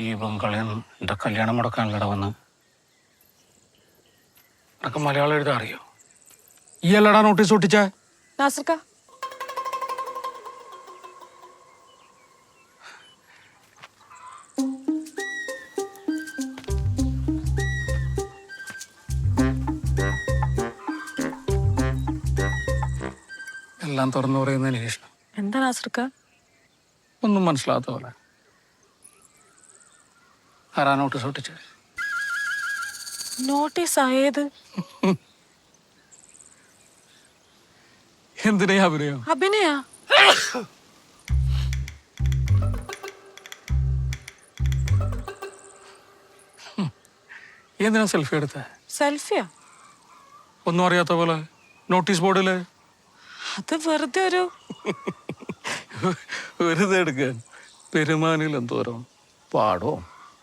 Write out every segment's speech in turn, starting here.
ഈ ബംഗാളിയൻ എൻ്റെ കല്യാണം മുടക്കാനല്ലട വന്ന്. അതൊക്കെ മലയാളം എഴുതാൻ അറിയോ? ഈ അല്ലടാ നോട്ടീസ് ഒട്ടിച്ച നാസർക്ക എല്ലാം തുറന്നു പറയുന്നതിന് ശേഷം എന്താ നാസർക്ക? ഒന്നും മനസ്സിലാത്ത പോലെ. ആരാ നോട്ടീസ് ഒട്ടിച്ചത്? നോട്ടീസ് ആയത് എന്തിനാ അഭിനയോ? അഭിനയ എന്തിനാ സെൽഫി എടുത്ത? സെൽഫിയാ? ഒന്നും അറിയാത്ത പോലെ നോട്ടീസ് ബോർഡില് അത് വെറുതെ ഒരു വെറുതെ എടുക്കാൻ. പെരുമാനിൽ എന്തോരം പാടോ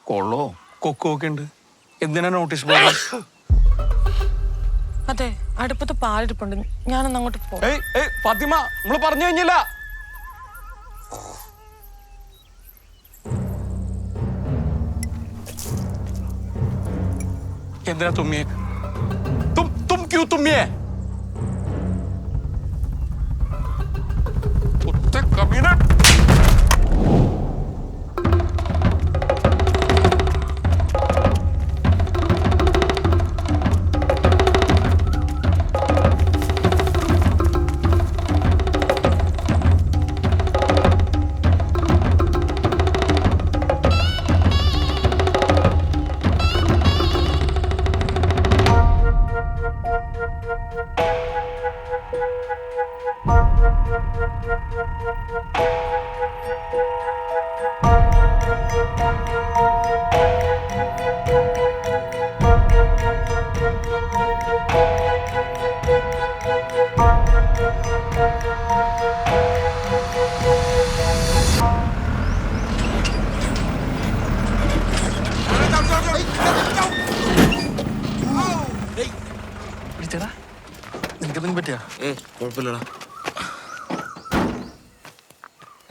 കൊള്ളോ കൊക്കോ ഒക്കെ ഉണ്ട്. എന്തിനാ നോട്ടീസ് ബോർഡ്? അതെ, അടുപ്പത്ത് പാലിരിപ്പുണ്ട്, ഞാനൊന്ന് അങ്ങോട്ട് പോ. ഫാത്തിമ, നമ്മള് പറഞ്ഞു കഴിഞ്ഞില്ല. എന്തിനാ തുമ്മിയെ? തും ക്യൂ തുമ്മിയെ? കമീന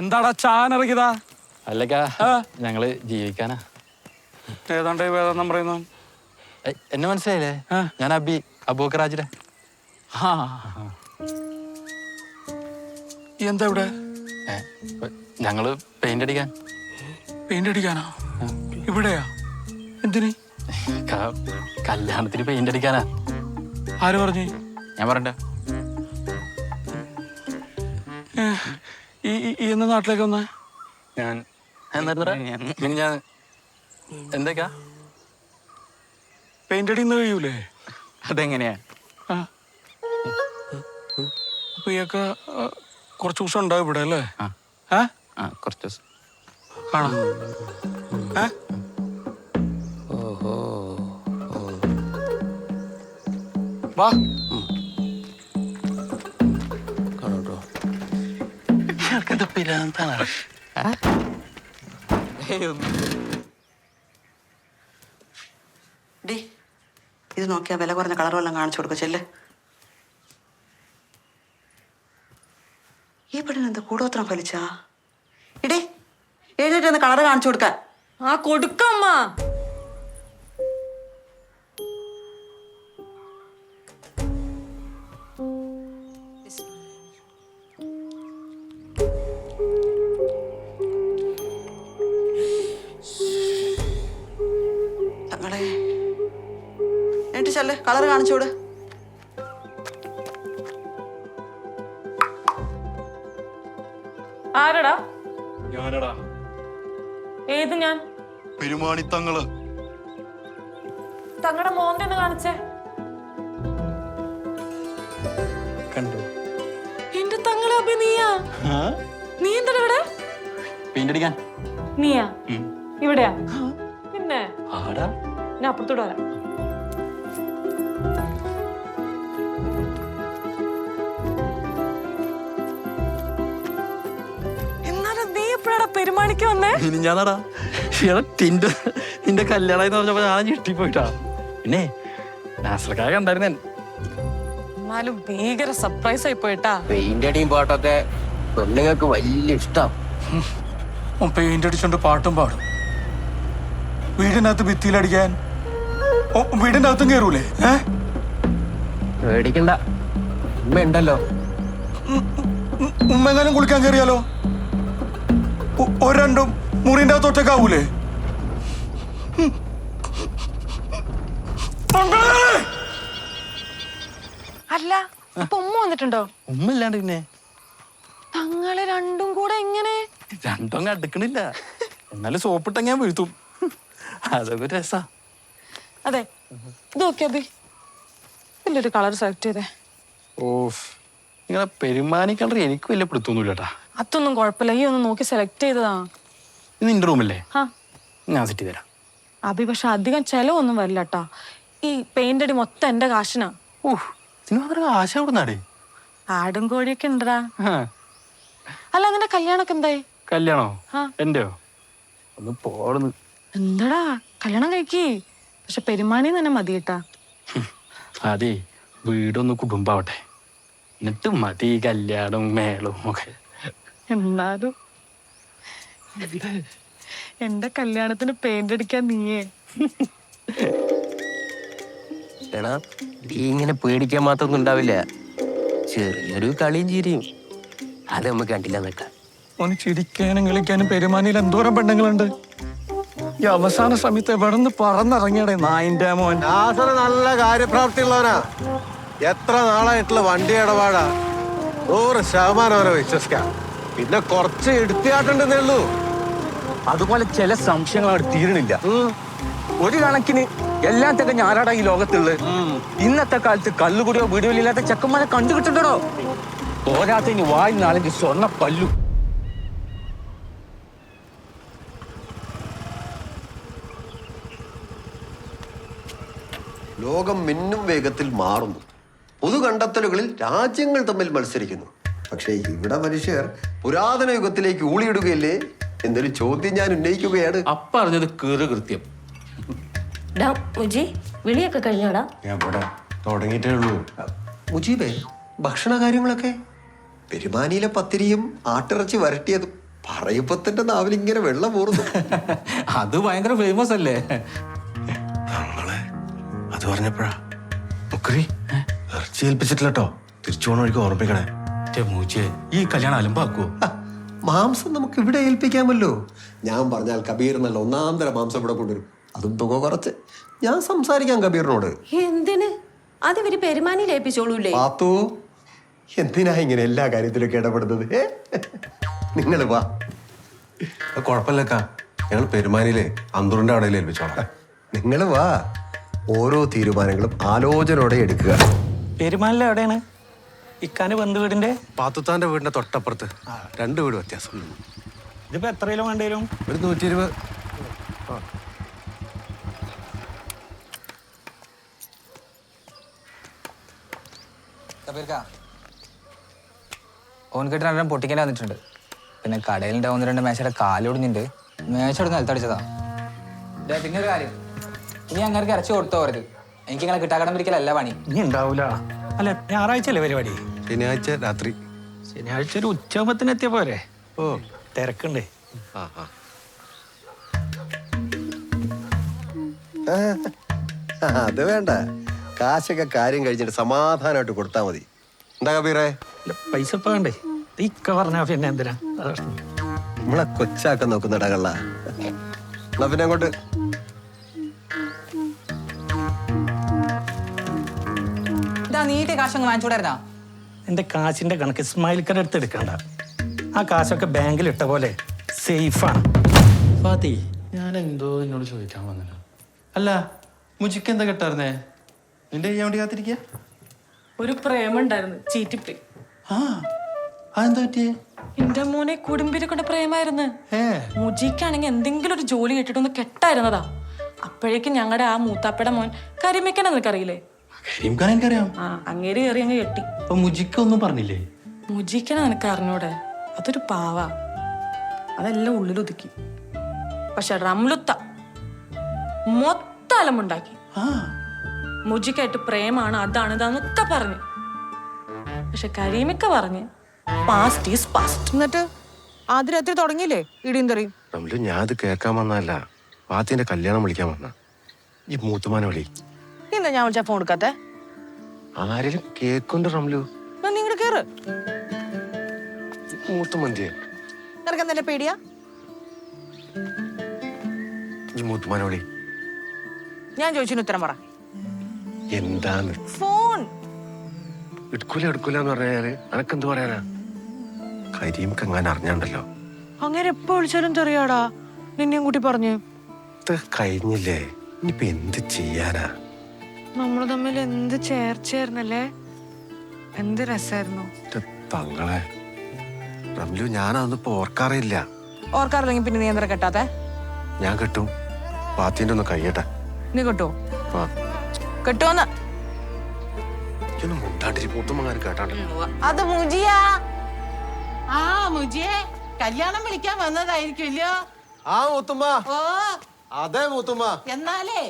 എന്താടാ ചാനിറങ്ങിയതാ? അല്ലക്കാ, ഞങ്ങള് ജീവിക്കാനാ. ഏതാണ്ട് വേദം പറയുന്നു. എന്നെ മനസ്സിലായില്ലേ? ഞാൻ അബൂക്കറാജിലെ. എന്താ ഇവിടെ? ഞങ്ങള് പെയിന്റ് അടിക്കാൻ. പെയിന്റ് അടിക്കാനോ? ഇവിടെയാ? എന്തിന്? കല്യാണത്തിന് പെയിന്റ് അടിക്കാനാ. ആര് പറഞ്ഞു? ഞാൻ പറഞ്ഞ ഈ എന്ന നാട്ടിലേക്ക് വന്നേ? ഞാൻ എന്തൊക്കെയാ പെയിന്റ് അടിന്ന് കഴിയൂലേ? അതെങ്ങനെയാ? അപ്പൊ ഇയൊക്കെ കുറച്ച് ദിവസം ഉണ്ടാവും ഇവിടെ അല്ലേ? കുറച്ച് ദിവസം കാണാം. വാ ഇത് നോക്കിയാ വില കുറഞ്ഞ കളർ വല്ലതും കാണിച്ചു കൊടുക്കും. ചെല്ല്. ഈ പെണ്ണിനെന്താ കൂടോത്രം ഫലിച്ചാ? ഇടേ, എഴുന്നേറ്റ് ഒന്ന് കളർ കാണിച്ചു കൊടുക്കാൻ. ആ കൊടുക്കമ്മ. തങ്ങളെ എന്നിട്ട് ചെല്ല്, കളർ കാണിച്ചോട്. ആരടാ? ഞാനടാ. ഏത് ഞാൻ? പെരുമാണി തങ്ങള്. തങ്ങളുടെ മോന്റെ ഒന്ന് കാണിച്ചേ. കണ്ടു. എന്റെ തങ്ങളെ അഭി, നീയാ? നീ എന്താ ഇവിടെ? പെയിന്റ് അടിക്കാൻ. നീയാ? ഇവിടെയാ? പിന്നെ ആടാ, ഞാൻ അപ്പുറത്തോട്ട് വരാം. എന്നാലും നീ എപ്പോഴാടാ പെരുമാണിക്ക് വന്നേ? ഞാനടാ. നിന്റെ കല്യാണം എന്ന് പറഞ്ഞപ്പോ ഞാൻ ഞെട്ടിപ്പോയിട്ടാ. പിന്നെ നാസർക്കായ കണ്ടായിരുന്നേ. എന്നാലും ഭീകര സർപ്രൈസ് ആയി പോയിട്ടാ. പെയിന്റ് അടിയും പാട്ടൊക്കെ പെണ്ണുങ്ങൾക്ക് വലിയ ഇഷ്ടം. പെയിന്റ് അടിച്ചോണ്ട് പാട്ടും പാടും. വീടിനകത്ത് ഭിത്തിയിലടിക്കാൻ വീടിന്റെ അകത്തും കയറൂലേ? പേടിക്കണ്ട, ഉമ്മ ഉണ്ടല്ലോ. ഉമ്മെങ്ങാനും കുളിക്കാൻ കയറിയാലോ? രണ്ടും മുറിന്റെ അകത്ത് ഒറ്റക്കാവൂലേ? അല്ല ഇപ്പൊ ഉമ്മ വന്നിട്ടുണ്ടോ? ഉമ്മ ഇല്ലാണ്ട് പിന്നെ തങ്ങളെ രണ്ടും കൂടെ എങ്ങനെ? രണ്ടും അടുക്കണില്ല, എന്നാലും സോപ്പിട്ട ഞാൻ വീഴ്ത്തും. അതൊക്കെ രസാ. അതെ, ഇത് നോക്കിയാ ഇതിലൊരു കളർ സെലക്ട് ചെയ്തേ. ഓഫ്, നിങ്ങളെ പെരുമാനി കളർ എനിക്ക് വലിയ പിടുത്തൊന്നുമില്ല കേട്ടാ. അതൊന്നും കുഴപ്പമില്ല, ഈ ഒന്ന് നോക്കി സെലക്ട് ചെയ്തതാ. ഇത് നിന്റെ റൂമല്ലേ? ആ ഞാൻ സെറ്റ് ചെയ്ത് തരാം. അഭി, പക്ഷെ അധികം ചെലവൊന്നും വരില്ല കേട്ടാ. ഈ പെയിന്റ് അടി മൊത്തം എന്റെ കാശിനാ. ഓഹ്, ഇതിന് മാത്രം ആശ കൊടുന്നാടേ. ആടും കോഴിയൊക്കെ ഉണ്ടടാ. അല്ല, നിന്റെ കല്യാണൊക്കെ എന്തായി? കല്യാണോ? ആ. എന്റെയോ? ഒന്ന് പോടുന്നു. എന്താടാ, കല്യാണം കഴിക്കേ. പക്ഷെ പെരുമാനി തന്നെ മതി കേട്ടാ. അതെ, വീടൊന്ന് കുടുംബാവട്ടെ, എന്നിട്ട് മതി കല്യാണവും മേളവും ഒക്കെ. എന്നാലും എന്റെ കല്യാണത്തിന് പെയിന്റ് അടിക്കാൻ നീയേ. എടാ, നീ ഇങ്ങനെ പേടിക്കാൻ മാത്രമൊന്നും ഉണ്ടാവില്ല. ചെറിയൊരു കളിയും ചിരിയും അത് നമുക്ക് കണ്ടില്ല നിൽക്കാം. ഓന് ചിരിക്കാനും കളിക്കാനും പെരുമാനിയിൽ എന്തോരം പെണ്ണുങ്ങളുണ്ട്. ഈ അവസാന സമയത്ത് എവിടെ നിന്ന് പറന്നിറങ്ങിയടേ നായിന്റെ മോൻ. നാസർ നല്ല കാര്യപ്രാപ്തി ഉള്ളവനാ. എത്ര നാളായിട്ടുള്ള വണ്ടി ഇടപാടാ. 100% അവരെ വിശ്വസിക്കാം. പിന്നെ കുറച്ച് എടുത്തിയാട്ടുണ്ടെന്നേ ഉള്ളൂ. അതുപോലെ ചില സംശയങ്ങൾ അവിടെ തീരണില്ല. ഒരു കണക്കിന് എല്ലാത്തൊക്കെ ഞാനാടാ ഈ ലോകത്തുള്ളത്. ഇന്നത്തെ കാലത്ത് കല്ലുകുടിയോ വീഡിയോ ഇല്ലാത്ത ചെക്കന്മാരെ കണ്ടുകിട്ടുണ്ടോ? പോരാത്തതിന് വായി 4 സ്വർണ്ണ പല്ലു. ലോകം മിന്നും വേഗത്തിൽ മാറുന്നു. പൊതു കണ്ടെത്തലുകളിൽ രാജ്യങ്ങൾ തമ്മിൽ മത്സരിക്കുന്നു. പക്ഷേ ഇവിടെ മനുഷ്യർ പുരാതന യുഗത്തിലേക്ക് ഊളിയിടുകയല്ലേ എന്നൊരു ചോദ്യം ഞാൻ ഉന്നയിക്കുകയാണ്. അപ്പറഞ്ഞത് കൃത്യം. വിളിയൊക്കെ കഴിഞ്ഞോടാ? ഞാൻ ഇവിടെ തുടങ്ങിയിട്ടേ ഉള്ളൂ. മുജീബേ, ഭക്ഷണ കാര്യങ്ങളൊക്കെ പെരുമാനിയിലെ പത്തിരിയും ആട്ടിറച്ചി വരട്ടിയതും പറയുമ്പത്തിന്റെ നാവിലിങ്ങനെ വെള്ളം പോറുന്നു. അത് ഭയങ്കര ഫേമസ് അല്ലേ? നമ്മളെ അത് പറഞ്ഞപ്പോഴാ മുക്കറി ഇറച്ചി ഏൽപ്പിച്ചിട്ടില്ല കേട്ടോ. തിരിച്ചു പോണ വഴിക്ക് ഓർമ്മിക്കണേ. മൂച്ചേ, ഈ കല്യാണം അലമ്പാക്കുവോ? മാംസം നമുക്ക് ഇവിടെ ഏൽപ്പിക്കാമല്ലോ. ഞാൻ പറഞ്ഞാൽ കബീർ നല്ല ഒന്നാന്തര മാംസം ഇവിടെ കൊണ്ടുവരും. അതും തുക കുറച്ച്. ഞാൻ സംസാരിക്കാം കബീറിനോട്. എന്തിന്? അത് ഇവര് പെരുമാനിയിൽ ഏൽപ്പിച്ചോളൂല്ലേ? പാത്തു, എന്തിനാ ഇങ്ങനെ എല്ലാ കാര്യത്തിലൊക്കെ ഇടപെടുന്നത്? നിങ്ങൾ വാ. കുഴപ്പമില്ലക്കാ, ഞങ്ങൾ പെരുമാനിയിലെ അന്തൂറിന്റെ അവിടെ ഏൽപ്പിച്ചോളാം. നിങ്ങൾ വാ. ഓരോ തീരുമാനങ്ങളും ആലോചനയോടെ എടുക്കുക. പെരുമാനിലെ എവിടെയാണ്? ഇക്കാന്റെ ബന്ധു വീടിന്റെ? പാത്തുത്താന്റെ വീടിന്റെ തൊട്ടപ്പുറത്ത്. 2 വീട് വ്യത്യാസം. ഇതിപ്പോ എത്ര കിലോ വേണ്ടി വരും? ഒരു 120. ഓൻകെട്ട് 2 പൊട്ടിക്കാൻ വന്നിട്ടുണ്ട്. പിന്നെ കടയിലുണ്ടാവും 1-2 മേശയുടെ കാലൊടിഞ്ഞിട്ടുണ്ട്. മേശയോട് നിലത്തടിച്ചതാ. പിന്നെ ഒരു കാര്യം, ഇനി അങ്ങനെ ഇറച്ചി കൊടുത്തോ അവർക്ക്. എനിക്ക് ഇങ്ങനെ കിട്ടാക്കടം പിടിക്കലല്ല പണി. ഇനി ഉണ്ടാവൂല. അല്ല, ഞായറാഴ്ച അല്ലേ പരിപാടി? ശനിയാഴ്ച രാത്രി. ശനിയാഴ്ച ഒരു ഉച്ചയാകുമ്പത്തിന് എത്തിയ പോരെ? ഓ, തിരക്കുണ്ടേ. അത് വേണ്ട. കാശൊക്കെ കാര്യം കഴിഞ്ഞിട്ട് സമാധാനമായിട്ട് കൊടുത്താൽ മതി. എന്താ കബീറേ? പൈസ ഇപ്പൊ വേണ്ടേ? ഇക്ക പറഞ്ഞാ പിന്നെ എന്തിനാ? നമ്മളെ കൊച്ചാക്കാൻ നോക്കുന്ന ഇടകള്ള. എന്നാ പിന്നെ അങ്ങോട്ട്. നീട്ടി കാശങ്ങ് വാങ്ങിച്ചൂടായിരുന്നാ? എന്റെ കാശിന്റെ കണക്ക് ഇസ്മായിൽക്കടെ അടുത്ത് എടുക്കണ്ട. ആ കാശൊക്കെ ബാങ്കിൽ ഇട്ട പോലെ സേഫാണ്. ഫാത്തി, ഞാൻ എന്തോ എന്നോട് ചോദിക്കാൻ വന്നല്ലോ. അല്ല, മുജിക്ക് എന്താ കെട്ടായിരുന്നേ? നിന്റെ ചെയ്യാൻ വേണ്ടി കാത്തിരിക്ക? ഒരു പ്രേമം ഉണ്ടായിരുന്നു, ചീറ്റിപ്പോയി. അതെന്താ പറ്റിയേ? എന്റെ മോനെ കുടുംബിനെ കൊണ്ട് പ്രേമായിരുന്നു. മുജിക്കാണെങ്കിൽ എന്തെങ്കിലും ഒരു ജോലി കിട്ടിട്ടൊന്ന് കെട്ടായിരുന്നതാ. അപ്പോഴേക്കും ഞങ്ങളുടെ ആ മൂത്താപ്പയുടെ മോൻ കരിമിക്കനെ നിനക്കറിയില്ലേ? എനിക്കറിയാം. ആ, അങ്ങേര് കയറി അങ്ങ് കെട്ടി. അപ്പൊ മുജിക്ക് ഒന്നും പറഞ്ഞില്ലേ? മുജിക്കനെ നിനക്ക് അറിഞ്ഞൂടെ? അതൊരു പാവ. അതെല്ലാം ഉള്ളിലൊതുക്കി. പക്ഷെ റംലുത്ത മൊത്തം അലമ്പുണ്ടാക്കി. മുജിക്കായിട്ട് പ്രേമാണ്, അതാണ് ഇതാന്നൊക്കെ പറഞ്ഞു. പക്ഷെ കരീമിക്ക പറഞ്ഞ് പാസ്റ്റ് ഈസ് പാസ്റ്റ്. എന്നിട്ട് ആദ്യ രാത്രി തുടങ്ങിയില്ലേ ഇടിയും തെറിയും? ഞാൻ അത് കേൾക്കാൻ വന്നതല്ല. പാത്തിന്റെ കല്യാണം വിളിക്കാൻ വന്ന ഈ മൂത്തുമാനെ വിളി. എന്താ ഞാൻ വിളിച്ചാ ഫോൺ എടുക്കാത്തെ? ആരെങ്കിലും കേക്കുണ്ട് റംലു. നിങ്ങടെ കേറ്. മൂത്തുമന്തിയെ നിനക്ക് എന്താ പേടിയാ? ഈ മൂത്തുമാനെ വിളി. ഞാൻ ചോദിച്ചതിന് ഉത്തരം പറ. എന്താന്ന്? ഫോൺ എടുക്കൂലെന്ന് പറഞ്ഞാല് അനക്കെന്ത് പറയാനാ? കരീംക്ക് എങ്ങാൻ അറിഞ്ഞാണ്ടല്ലോ. അങ്ങനെ എപ്പോ വിളിച്ചാലും തെറിയാടാ. നിന്നെയും കൂട്ടി പറഞ്ഞു. ഇത് കഴിഞ്ഞില്ലേ, ഇനിയിപ്പൊ എന്ത് ചെയ്യാനാ? നമ്മള് തമ്മിൽ എന്ത് ചേർച്ചയായിരുന്നല്ലേ, എന്ത് രസായിരുന്നു. തങ്ങളെ റംലു, ഞാനതൊന്നും ഓർക്കാറില്ല. ഓർക്കാറില്ലെങ്കിൽ പിന്നെ നീ എന്താ കെട്ടാത്തെ? ഞാൻ കെട്ടും. പാത്തിന്റെ ഒന്ന് കഴിയട്ടെ. നീ കെട്ടോ? കെട്ടോന്ന് മുണ്ടാണ്ടിരി മൂത്തുമ്മങ്ങാനും കേട്ടാണ്ട്. അത് മുജിയാ. ആ മുജിയെ കല്യാണം വിളിക്കാൻ വന്നതായിരിക്കുമല്ലോ. ആ മൂത്തുമ്മ. ഓ അതെ മൂത്തുമ്മ. എന്നാലേ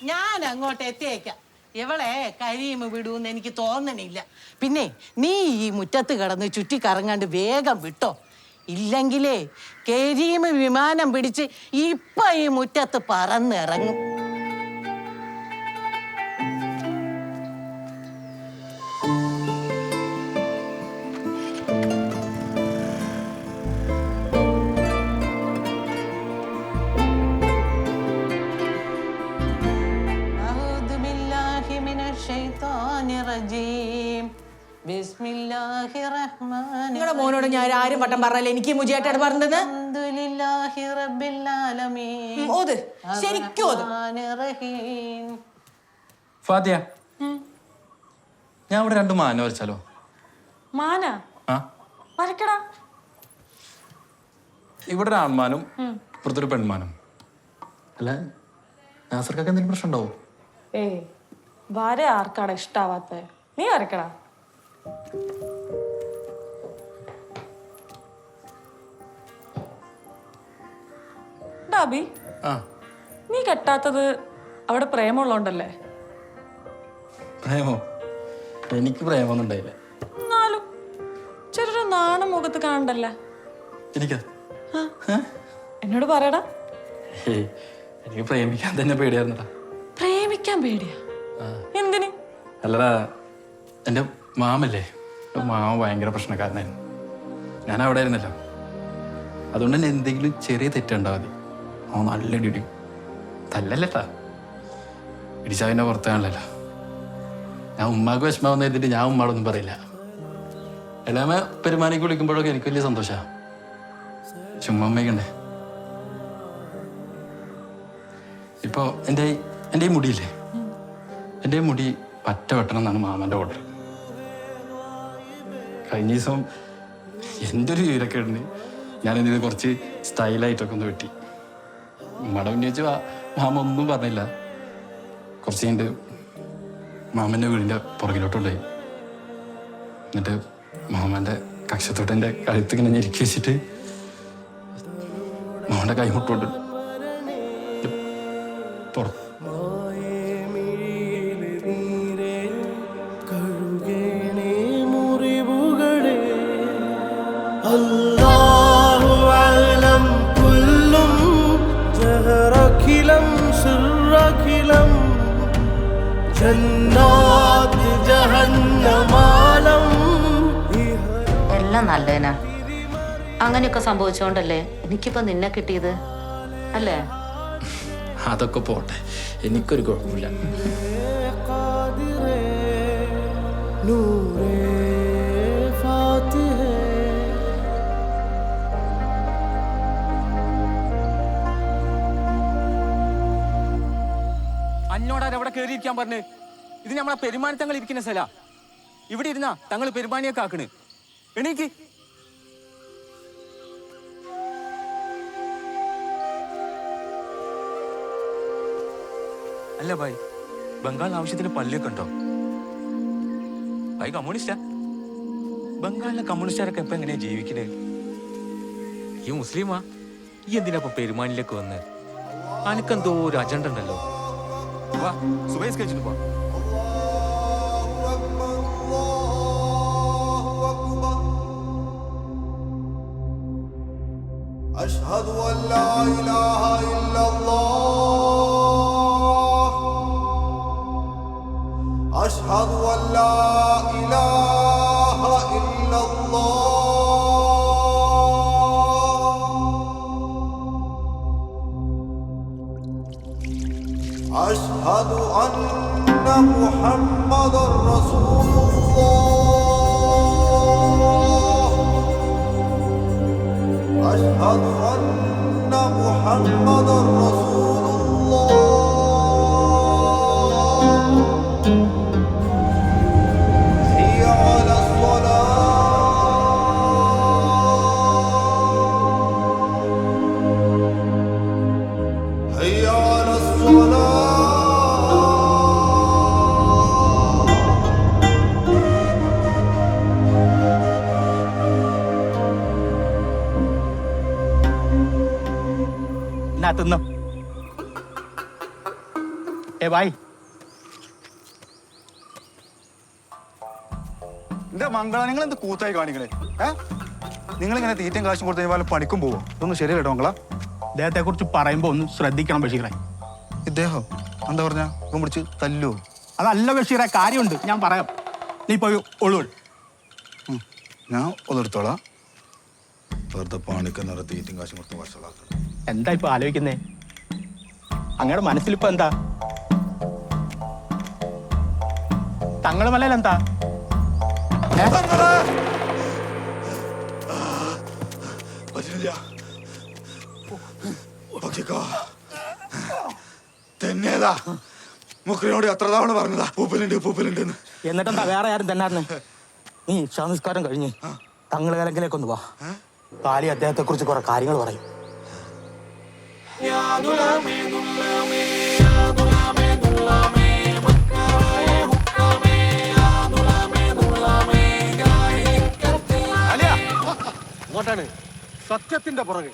ഞാൻ അങ്ങോട്ട് എത്തിയേക്കാം. ഇവളെ കരീമ് വിടൂന്ന് എനിക്ക് തോന്നണില്ല. പിന്നെ നീ ഈ മുറ്റത്ത് കിടന്ന് ചുറ്റി കറങ്ങാണ്ട് വേഗം വിട്ടോ. ഇല്ലെങ്കിലേ കരീമ് വിമാനം പിടിച്ച് ഇപ്പൊ ഈ മുറ്റത്ത് പറന്നിറങ്ങും. നിങ്ങളുടെ മോനോട് ഞാൻ ആരും വട്ടം പറഞ്ഞല്ലേ എനിക്ക് മുജിയായിട്ടാണ് പറഞ്ഞത്. ഓത് ശരിക്കും ഓത്. ഫാത്തിയ, ഞാൻ ഇവിടെ 2 മാന വരച്ചാലോ? മാന ആ, വരക്കടാ. ഇവിടെ ഒരു ആൺമാനും ഇപ്പുറത്തൊരു പെൺമാനും. അല്ല, നാസർക്കൊക്കെ എന്തെങ്കിലും പ്രശ്നം ഉണ്ടാവും? ഏയ്, വര ആർക്കാടാ ഇഷ്ടാവാത്ത? നീ വരക്കടാ. ഡാബി, ആ, നീ കെട്ടാത്തത് അവിടെ പ്രേമുള്ളോണ്ടല്ലേ? പ്രേമോ? എനിക്ക് പ്രേമൊന്നും ഉണ്ടായില്ല. എന്നാലും ചെറിയൊരു നാണം മുഖത്ത് കാണണ്ടല്ലേ? എനിക്കാ? എന്നോട് പറയടാ. എനിക്ക് പ്രേമിക്കാൻ തന്നെ പേടിയായിരുന്നടാ. പ്രേമിക്കാൻ പേടിയാ? എന്തിന്? അല്ലടാ, എൻ്റെ മാമല്ലേ, മാമ ഭയങ്കര പ്രശ്നക്കാരനായിരുന്നു. ഞാൻ അവിടെ ആയിരുന്നല്ലോ. അതുകൊണ്ട് തന്നെ എന്തെങ്കിലും ചെറിയ തെറ്റുണ്ടാവും മതി, അവൻ നല്ല ഇടിയും. തല്ലല്ലേട്ടാ, ഇടിച്ചാൽ പിന്നെ പുറത്താണല്ലോ. ഞാൻ ഉമ്മാക്ക് വിഷമാവെന്ന് എഴുതിയിട്ട് ഞാൻ ഉമ്മാടൊന്നും പറയില്ല. എല്ലാമേ പെരുമാനിക്ക് വിളിക്കുമ്പോഴൊക്കെ എനിക്ക് വലിയ സന്തോഷമാണ്. ചുമ്മാ അമ്മയ്ക്കണ്ടേ. ഇപ്പോൾ എൻ്റെ ഈ മുടിയില്ലേ, എൻ്റെ ഈ മുടി പറ്റ വെട്ടണം എന്നാണ് മാമൻ്റെ ഓർഡർ. കഴിഞ്ഞ ദിവസം എൻ്റെ ഒരു വിവരക്കേടിന് ഞാനെന്ത് കുറച്ച് സ്റ്റൈലായിട്ടൊക്കെ ഒന്ന് വെട്ടി. ഉമ്മയുടെ ഉന്നയിച്ച് മാമ ഒന്നും പറഞ്ഞില്ല. കുറച്ച് കഴിഞ്ഞിട്ട് മാമൻ്റെ വീടിൻ്റെ പുറകിലോട്ടുണ്ടായി. എന്നിട്ട് മാമൻ്റെ കക്ഷത്തോട്ടെൻ്റെ കഴുത്തിങ്ങനെ ഞെരുക്കി വെച്ചിട്ട് മാമൻ്റെ കൈമുട്ടോണ്ട് പുറത്ത്. എല്ലാം നല്ലതിനാ. അങ്ങനെയൊക്കെ സംഭവിച്ചോണ്ടല്ലേ എനിക്കിപ്പോ നിന്നെ കിട്ടിയത് അല്ലേ? അതൊക്കെ പോട്ടെ, എനിക്കൊരു കുഴപ്പമില്ല. അന്നോടാരും അവിടെ കയറിയിരിക്കാൻ പറഞ്ഞ്? ഇത് നമ്മളെ പെരുമാനി തങ്ങൾ ഇരിക്കുന്ന സ്ഥല. ഇവിടെ ഇരുന്നാ തങ്ങൾ പെരുമാനിയൊക്കെ ആക്കണ്. എണീക്ക്. അല്ല ഭായ്, ബംഗാൾ ആവശ്യത്തിന് പള്ളിയൊക്കെ ഉണ്ടോ? ഭായ് കമ്മ്യൂണിസ്റ്റാ? ബംഗാളിലെ കമ്മ്യൂണിസ്റ്റുകാരൊക്കെ ഇപ്പൊ എങ്ങനെയാ ജീവിക്കണേ? ഈ മുസ്ലിമാ? ഈ എന്തിനാ ഇപ്പൊ പെരുമാനിലേക്ക് വന്ന്? അനക്കെന്തോ ഒരു അജണ്ട ഉണ്ടല്ലോ. വാ, സുബൈസ് കഴിച്ചിട്ട് പോ. أشهد أن لا إله إلا الله أشهد أن لا إله إلا الله أشهد أن محمدا رسول الله أشهد أن محمدا رسول الله حي على الصلاة حي على الصلاة എന്നാ തിന്നോ ബായ് എന്റെ മംഗള നിങ്ങൾ എന്ത് കൂത്തായി കാണിക്കണേ നിങ്ങൾ ഇങ്ങനെ തീറ്റയും കാശും കൊടുത്തു കഴിഞ്ഞാൽ പണിക്കും പോവോ ഇതൊന്നും ശരിയല്ലോ മംഗള അദ്ദേഹത്തെ കുറിച്ച് പറയുമ്പോ ഒന്ന് ശ്രദ്ധിക്കണം ബഷീറെ. ഇദ്ദേഹം എന്താ പറഞ്ഞ ഇപ്പം പിടിച്ച് തല്ലോ അതല്ല ബഷീറെ, കാര്യമുണ്ട്, ഞാൻ പറയാം. നീ പോയി ഒളുവൾ. ഞാൻ ഒന്നെടുത്തോളാം വെറുതെ പണിക്കുന്ന തീറ്റയും കാശും കൊടുത്ത് വഷളാക്കണം. എന്താ ഇപ്പൊ ആലോചിക്കുന്നേ? അങ്ങയുടെ മനസ്സിലിപ്പോ എന്താ? തങ്ങള് മലയിൽ എന്താ? തന്നെയതാ മുഖ്യനോട് എത്ര തവണ പറഞ്ഞതാ പൂപ്പലുണ്ട് പൂപ്പലുണ്ട്. എന്നിട്ടെന്താ വേറെ ആരും തന്നായിരുന്നു? നീ സംസ്കാരം കഴിഞ്ഞ് തങ്ങള് കലങ്കിലേക്കൊന്ന് വാ. കാലി അദ്ദേഹത്തെ കുറിച്ച് കുറെ കാര്യങ്ങൾ പറയും. അങ്ങോട്ടാണ് സത്യത്തിന്റെ പുറകെ.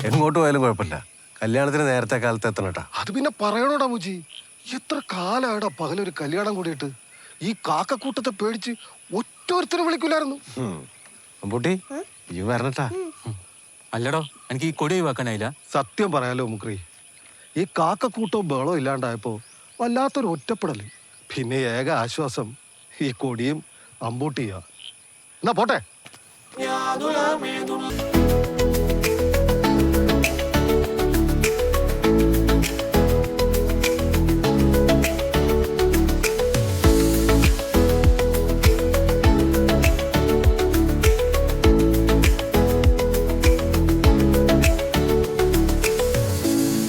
എങ്ങോട്ട് പോയാലും കുഴപ്പമില്ല, കല്യാണത്തിന് നേരത്തെ കാലത്ത് എത്തണട്ടാ. അത് പിന്നെ പറയണോടാ മുജി, എത്ര കാലാടാ പകലൊരു കല്യാണം കൂടിയിട്ട്. ഈ കാക്കക്കൂട്ടത്തെ പേടിച്ച് ഒറ്റൊരുത്തരും വിളിക്കൂലായിരുന്നു. അമ്പൂട്ടി ഈ വരണട്ടാ. അല്ലടോ, എനിക്ക് ഈ കൊടി ഒഴിവാക്കാനായില്ല. സത്യം പറയാലോ മുക്രി, ഈ കാക്കക്കൂട്ടവും ബഹളവും ഇല്ലാണ്ടായപ്പോ വല്ലാത്തൊരു ഒറ്റപ്പെടല്. പിന്നെ ഏക ആശ്വാസം ഈ കൊടിയും അമ്പൂട്ടിയാ. എന്നാ പോട്ടെ.